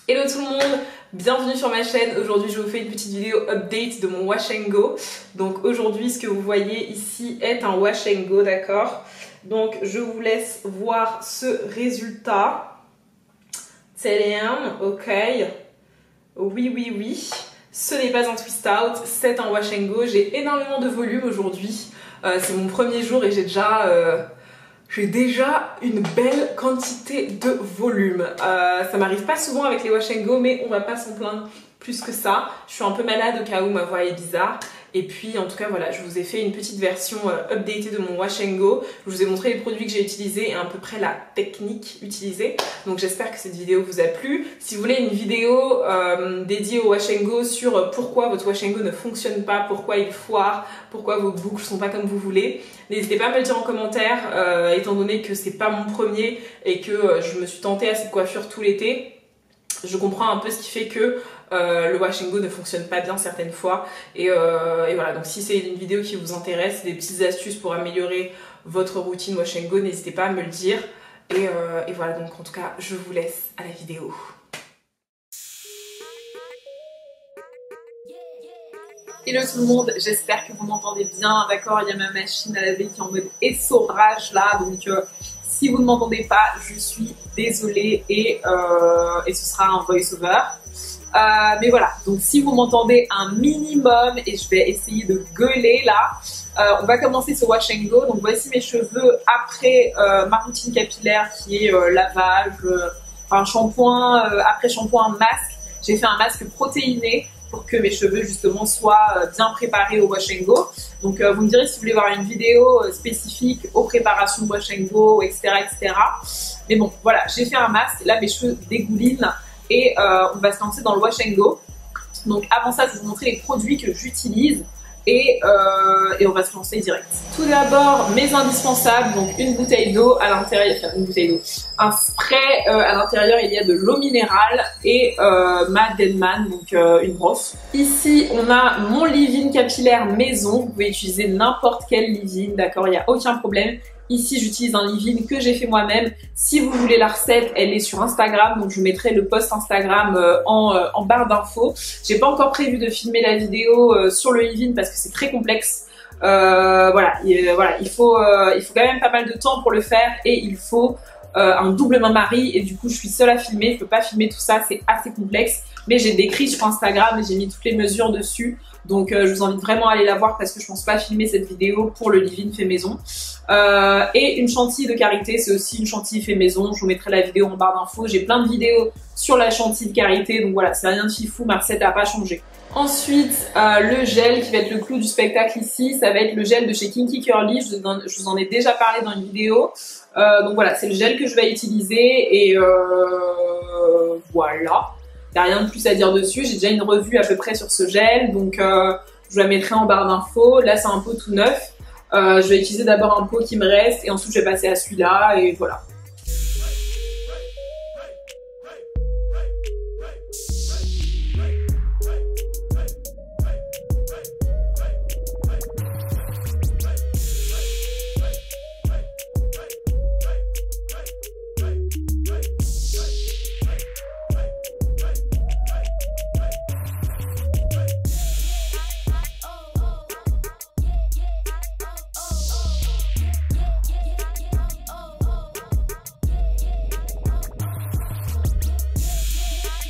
Hello tout le monde, bienvenue sur ma chaîne. Aujourd'hui je vous fais une petite vidéo update de mon wash and go. Donc aujourd'hui ce que vous voyez ici est un wash and go, d'accord? Donc je vous laisse voir ce résultat. Tadam, ok. Oui. Ce n'est pas un twist out, c'est un wash and go. J'ai énormément de volume aujourd'hui. C'est mon premier jour et j'ai déjà une belle quantité de volume. Ça m'arrive pas souvent avec les wash and go, mais on va pas s'en plaindre plus que ça. Je suis un peu malade au cas où ma voix est bizarre. Et puis en tout cas voilà, je vous ai fait une petite version updatée de mon wash and go. Je vous ai montré les produits que j'ai utilisés et à peu près la technique utilisée. Donc j'espère que cette vidéo vous a plu. Si vous voulez une vidéo dédiée au wash and go sur pourquoi votre wash and go ne fonctionne pas, pourquoi il foire, pourquoi vos boucles sont pas comme vous voulez, n'hésitez pas à me le dire en commentaire, étant donné que c'est pas mon premier et que je me suis tentée à cette coiffure tout l'été. Je comprends un peu ce qui fait que le wash and go ne fonctionne pas bien certaines fois et voilà, donc si c'est une vidéo qui vous intéresse, des petites astuces pour améliorer votre routine wash and go, n'hésitez pas à me le dire et voilà, donc en tout cas je vous laisse à la vidéo. Hello tout le monde, j'espère que vous m'entendez bien, d'accord? Il y a ma machine à laver qui est en mode essorage là, donc si vous ne m'entendez pas, je suis désolée et ce sera un voice-over. Mais voilà, donc si vous m'entendez un minimum, et je vais essayer de gueuler là, on va commencer ce wash and go. Donc voici mes cheveux après ma routine capillaire qui est lavage, enfin shampoing, après shampoing, masque. J'ai fait un masque protéiné pour que mes cheveux justement soient bien préparés au wash and go. Donc vous me direz si vous voulez voir une vidéo spécifique aux préparations de wash and go, etc. Mais bon, voilà, j'ai fait un masque, là mes cheveux dégoulinent et on va se lancer dans le wash and go. Donc avant ça, je vais vous montrer les produits que j'utilise et on va se lancer direct. Tout d'abord, mes indispensables, donc une bouteille d'eau à l'intérieur, enfin une bouteille d'eau, un spray à l'intérieur, il y a de l'eau minérale et ma Denman, donc une brosse. Ici, on a mon leave-in capillaire maison, vous pouvez utiliser n'importe quel leave-in, d'accord, il n'y a aucun problème. Ici, j'utilise un leave-in que j'ai fait moi-même. Si vous voulez la recette, elle est sur Instagram, donc je mettrai le post Instagram en barre d'infos. J'ai pas encore prévu de filmer la vidéo sur le leave-in parce que c'est très complexe. Voilà, il faut quand même pas mal de temps pour le faire et il faut un double bain-marie et du coup, je suis seule à filmer. Je peux pas filmer tout ça, c'est assez complexe. Mais j'ai décrit sur Instagram et j'ai mis toutes les mesures dessus. Donc je vous invite vraiment à aller la voir parce que je pense pas filmer cette vidéo pour le leave-in fait maison. Et une chantilly de karité, c'est aussi une chantilly fait maison. Je vous mettrai la vidéo en barre d'infos. J'ai plein de vidéos sur la chantilly de karité, donc voilà, c'est rien de fifou, ma recette n'a pas changé. Ensuite, le gel qui va être le clou du spectacle ici, ça va être le gel de chez Kinky Curly. Je vous en ai déjà parlé dans une vidéo. Donc voilà, c'est le gel que je vais utiliser et voilà. Il n'y a rien de plus à dire dessus. J'ai déjà une revue à peu près sur ce gel, donc je la mettrai en barre d'infos. Là, c'est un pot tout neuf. Je vais utiliser d'abord un pot qui me reste et ensuite je vais passer à celui-là et voilà.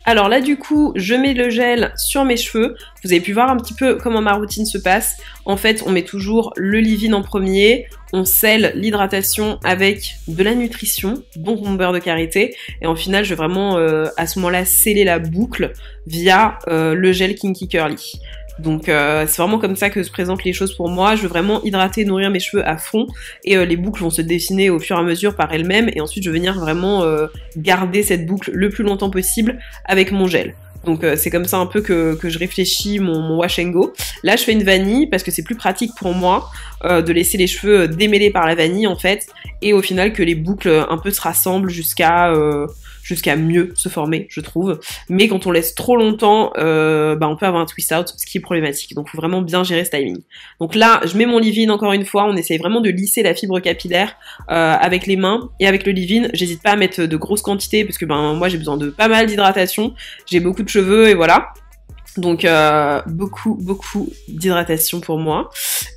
Alors là du coup, je mets le gel sur mes cheveux. Vous avez pu voir un petit peu comment ma routine se passe. En fait, on met toujours le leave-in en premier, on scelle l'hydratation avec de la nutrition, bon beurre de karité, et en final, je vais vraiment à ce moment-là sceller la boucle via le gel Kinky Curly. Donc c'est vraiment comme ça que se présentent les choses pour moi. Je veux vraiment hydrater, nourrir mes cheveux à fond et les boucles vont se dessiner au fur et à mesure par elles-mêmes et ensuite je vais venir vraiment garder cette boucle le plus longtemps possible avec mon gel. Donc c'est comme ça un peu que je réfléchis mon wash and go. Là je fais une vanille parce que c'est plus pratique pour moi de laisser les cheveux démêlés par la vanille en fait et au final que les boucles un peu se rassemblent jusqu'à jusqu'à mieux se former, je trouve. Mais quand on laisse trop longtemps, on peut avoir un twist out, ce qui est problématique. Donc, faut vraiment bien gérer ce timing. Donc là, je mets mon leave-in encore une fois. On essaye vraiment de lisser la fibre capillaire avec les mains et avec le leave-in. J'hésite pas à mettre de grosses quantités parce que moi, j'ai besoin de pas mal d'hydratation. J'ai beaucoup de cheveux et voilà. Donc beaucoup d'hydratation pour moi.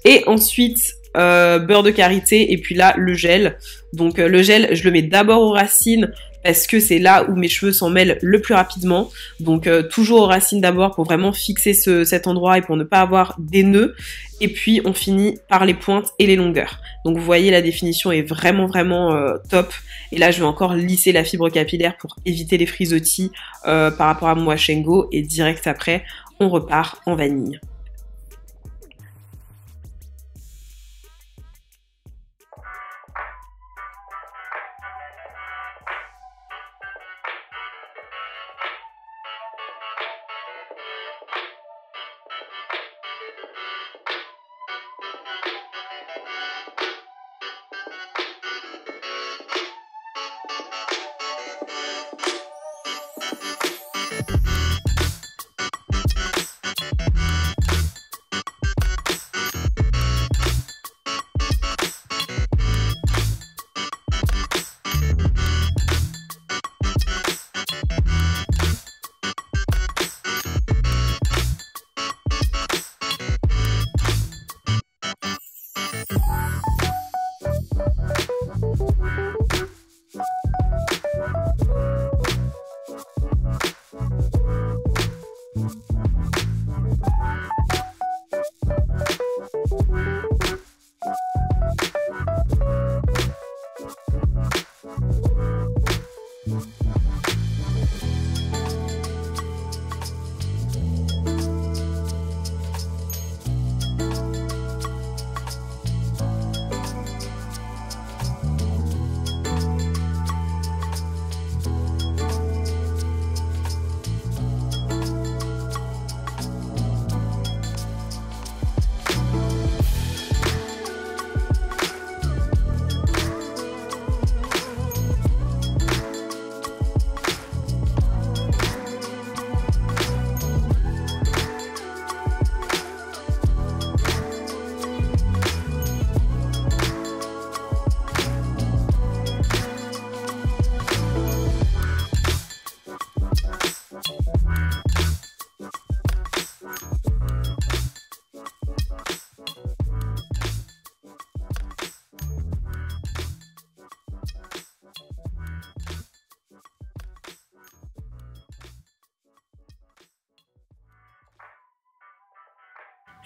Et ensuite beurre de karité et puis là le gel. Donc le gel je le mets d'abord aux racines parce que c'est là où mes cheveux s'en mêlent le plus rapidement. Donc toujours aux racines d'abord pour vraiment fixer cet endroit et pour ne pas avoir des nœuds. Et puis on finit par les pointes et les longueurs. Donc vous voyez la définition est vraiment top. Et là je vais encore lisser la fibre capillaire pour éviter les frisottis par rapport à mon wash and go. Et direct après on repart en vanille.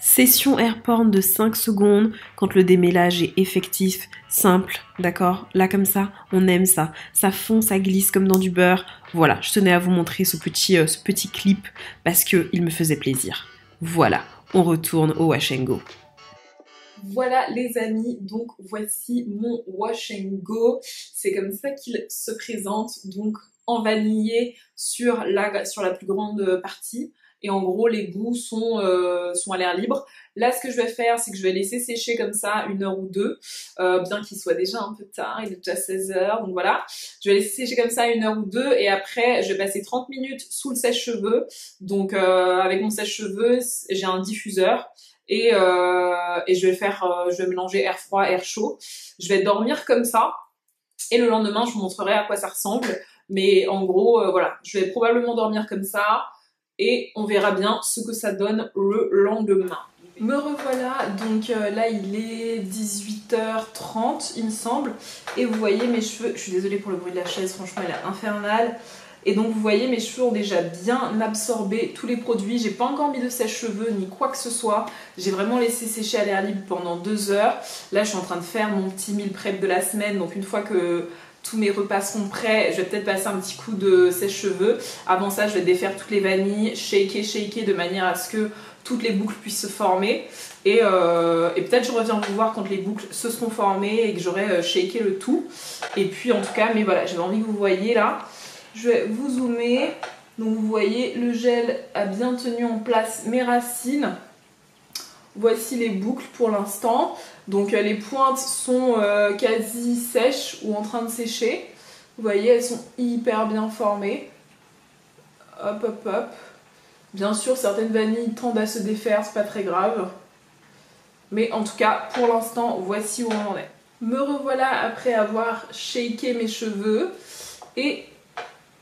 Session hair porn de 5 secondes quand le démêlage est effectif, simple, d'accord? Là comme ça, on aime ça. Ça fond, ça glisse comme dans du beurre. Voilà, je tenais à vous montrer ce petit clip parce qu'il me faisait plaisir. Voilà, on retourne au wash and go. Voilà les amis, donc voici mon wash and go. C'est comme ça qu'il se présente, donc en vanillé sur la plus grande partie. Et en gros les bouts sont à l'air libre. Là ce que je vais faire c'est que je vais laisser sécher comme ça 1 heure ou 2, bien qu'il soit déjà un peu tard, il est déjà 16h, donc voilà. Je vais laisser sécher comme ça 1 heure ou 2 et après je vais passer 30 minutes sous le sèche-cheveux. Donc avec mon sèche-cheveux j'ai un diffuseur. Et je vais mélanger air froid, air chaud. Je vais dormir comme ça. Et le lendemain, je vous montrerai à quoi ça ressemble. Mais en gros, voilà, je vais probablement dormir comme ça. Et on verra bien ce que ça donne le lendemain. Me revoilà, donc là il est 18h30 il me semble. Et vous voyez mes cheveux, je suis désolée pour le bruit de la chaise, franchement elle est infernale. Et donc vous voyez mes cheveux ont déjà bien absorbé tous les produits. J'ai pas encore mis de sèche-cheveux ni quoi que ce soit. J'ai vraiment laissé sécher à l'air libre pendant 2 heures. Là je suis en train de faire mon petit meal prep de la semaine. Donc une fois que tous mes repas seront prêts, je vais peut-être passer un petit coup de sèche-cheveux. Avant ça je vais défaire toutes les vanilles, shaker de manière à ce que toutes les boucles puissent se former. Et peut-être je reviens vous voir quand les boucles se seront formées et que j'aurai shaké le tout. Et puis en tout cas, mais voilà, j'avais envie que vous voyez là. Je vais vous zoomer. Donc vous voyez, le gel a bien tenu en place mes racines. Voici les boucles pour l'instant. Donc les pointes sont quasi sèches ou en train de sécher. Vous voyez, elles sont hyper bien formées. Hop, hop, hop. Bien sûr, certaines vanilles tendent à se défaire, c'est pas très grave. Mais en tout cas, pour l'instant, voici où on en est. Me revoilà après avoir shaké mes cheveux. Et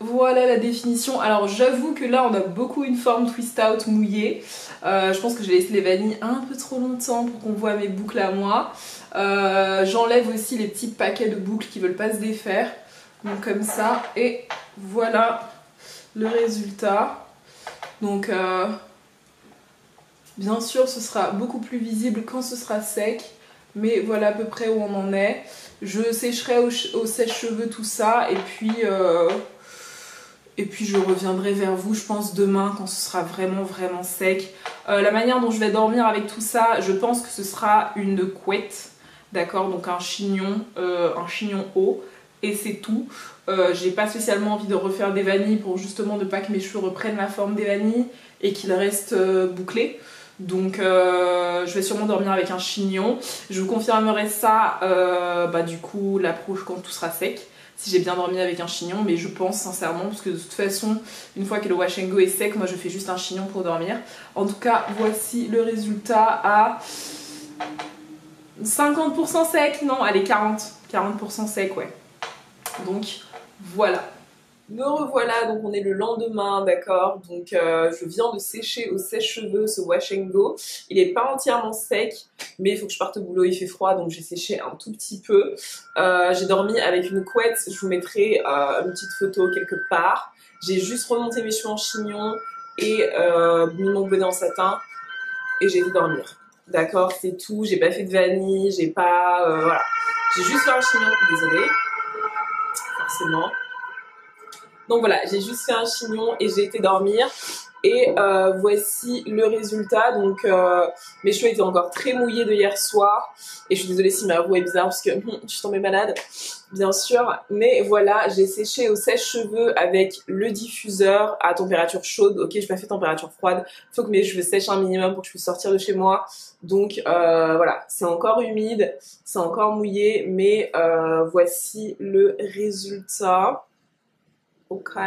voilà la définition. Alors j'avoue que là, on a beaucoup une forme twist out mouillée. Je pense que j'ai laissé les vanilles un peu trop longtemps pour qu'on voit mes boucles à moi. J'enlève aussi les petits paquets de boucles qui veulent pas se défaire. Donc comme ça. Et voilà le résultat. Donc bien sûr ce sera beaucoup plus visible quand ce sera sec, mais voilà à peu près où on en est. Je sécherai au sèche-cheveux tout ça et puis je reviendrai vers vous je pense demain quand ce sera vraiment sec. La manière dont je vais dormir avec tout ça, je pense que ce sera une couette, d'accord, donc un chignon haut et c'est tout. J'ai pas spécialement envie de refaire des vanilles pour justement ne pas que mes cheveux reprennent la forme des vanilles et qu'ils restent bouclés. Donc je vais sûrement dormir avec un chignon. Je vous confirmerai ça du coup l'approche quand tout sera sec, si j'ai bien dormi avec un chignon, mais je pense sincèrement, parce que de toute façon une fois que le wash and go est sec, moi je fais juste un chignon pour dormir. En tout cas voici le résultat à 50% sec, non allez 40% sec, ouais. Donc voilà. Me revoilà, donc on est le lendemain, d'accord. Donc je viens de sécher au sèche-cheveux ce wash and go. Il est pas entièrement sec, mais il faut que je parte au boulot, il fait froid, donc j'ai séché un tout petit peu. J'ai dormi avec une couette, je vous mettrai une petite photo quelque part. J'ai juste remonté mes cheveux en chignon et mis mon bonnet en satin et j'ai été dormir. D'accord, c'est tout, j'ai pas fait de vanille, j'ai pas... voilà. J'ai juste fait un chignon, désolée. Forcément. Donc voilà, j'ai juste fait un chignon et j'ai été dormir. Et voici le résultat. Donc mes cheveux étaient encore très mouillés de hier soir. Et je suis désolée si ma voix est bizarre parce que je suis tombée malade, bien sûr. Mais voilà, j'ai séché au sèche-cheveux avec le diffuseur à température chaude. Ok, j'ai pas fait température froide. Il faut que mes cheveux sèchent un minimum pour que je puisse sortir de chez moi. Donc voilà, c'est encore humide, c'est encore mouillé. Mais voici le résultat. Ok.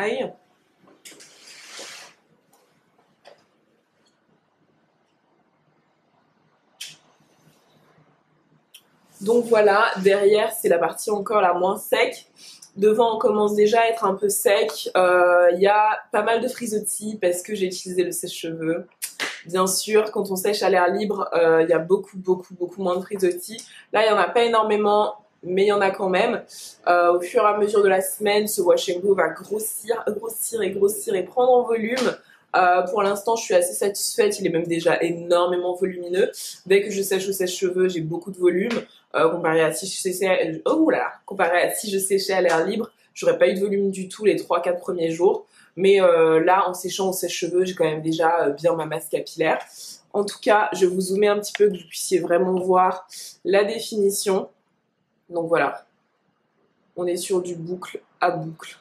Donc voilà, derrière c'est la partie encore la moins sec. Devant on commence déjà à être un peu sec. Il y a pas mal de frisottis parce que j'ai utilisé le sèche-cheveux. Bien sûr, quand on sèche à l'air libre, il y a beaucoup moins de frisottis. Là, il n'y en a pas énormément, mais il y en a quand même. Au fur et à mesure de la semaine, ce wash and go va grossir et prendre en volume. Pour l'instant, je suis assez satisfaite. Il est même déjà énormément volumineux. Dès que je sèche au sèche-cheveux, j'ai beaucoup de volume. Comparé à si je séchais, comparé à si je séchais à l'air libre, j'aurais pas eu de volume du tout les 3-4 premiers jours. Mais là, en séchant au sèche-cheveux, j'ai quand même déjà bien ma masse capillaire. En tout cas, je vais vous zoomer un petit peu que vous puissiez vraiment voir la définition. Donc voilà, on est sur du boucle à boucle.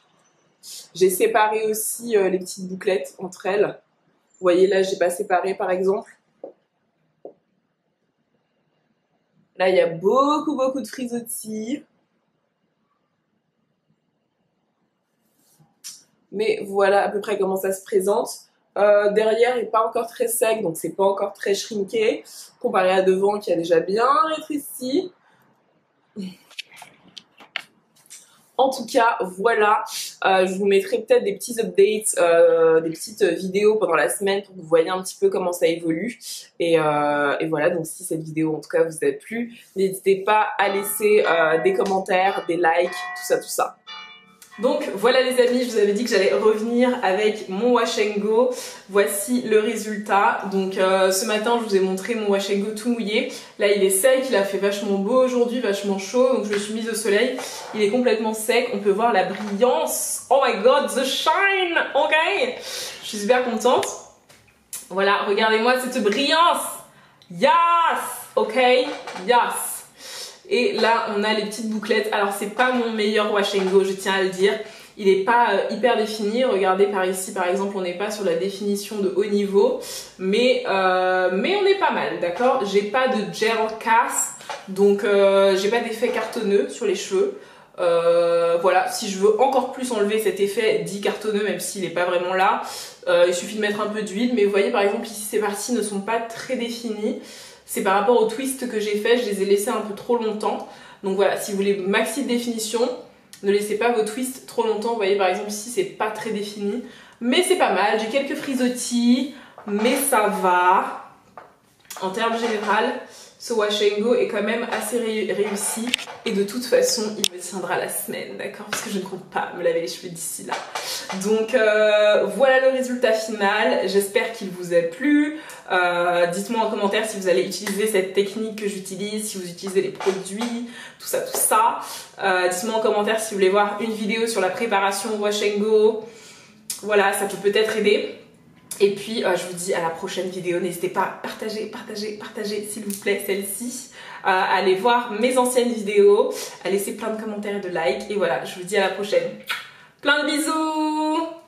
J'ai séparé aussi les petites bouclettes entre elles. Vous voyez là, j'ai pas séparé par exemple. Là, il y a beaucoup de frisottis. Mais voilà à peu près comment ça se présente. Derrière, il n'est pas encore très sec, donc c'est pas encore très shrinké. Comparé à devant qui a déjà bien rétréci. En tout cas, voilà, je vous mettrai peut-être des petits updates, des petites vidéos pendant la semaine pour que vous voyez un petit peu comment ça évolue. Et voilà, donc si cette vidéo en tout cas vous a plu, n'hésitez pas à laisser des commentaires, des likes, tout ça. Donc voilà les amis, je vous avais dit que j'allais revenir avec mon wash and go. Voici le résultat. Donc ce matin je vous ai montré mon wash and go tout mouillé. Là il est sec, il a fait vachement beau aujourd'hui, vachement chaud. Donc je me suis mise au soleil. Il est complètement sec, on peut voir la brillance. Oh my god, the shine. Ok, je suis super contente. Voilà, regardez-moi cette brillance. Yes. Ok, yes. Et là, on a les petites bouclettes. Alors, c'est pas mon meilleur wash and go, je tiens à le dire. Il est pas hyper défini. Regardez par ici, par exemple, on n'est pas sur la définition de haut niveau. Mais on est pas mal, d'accord? J'ai pas de gel cast, donc j'ai pas d'effet cartonneux sur les cheveux. Voilà, si je veux encore plus enlever cet effet dit cartonneux, même s'il n'est pas vraiment là, il suffit de mettre un peu d'huile. Mais vous voyez par exemple ici ces parties ne sont pas très définies. C'est par rapport au twist que j'ai fait, je les ai laissés un peu trop longtemps. Donc voilà, si vous voulez maxi de définition, ne laissez pas vos twists trop longtemps. Vous voyez par exemple ici c'est pas très défini. Mais c'est pas mal, j'ai quelques frisottis, mais ça va. En termes général, ce wash and go est quand même assez réussi. Et de toute façon, il me tiendra la semaine, d'accord? Parce que je ne compte pas me laver les cheveux d'ici là. Donc voilà le résultat final. J'espère qu'il vous a plu. Dites-moi en commentaire si vous allez utiliser cette technique que j'utilise, si vous utilisez les produits, tout ça, tout ça. Dites-moi en commentaire si vous voulez voir une vidéo sur la préparation wash and go. Voilà, ça peut peut-être aider. Et puis, je vous dis à la prochaine vidéo. N'hésitez pas à partager, s'il vous plaît, celle-ci. Allez voir mes anciennes vidéos, à laisser plein de commentaires et de likes. Et voilà, je vous dis à la prochaine. Plein de bisous!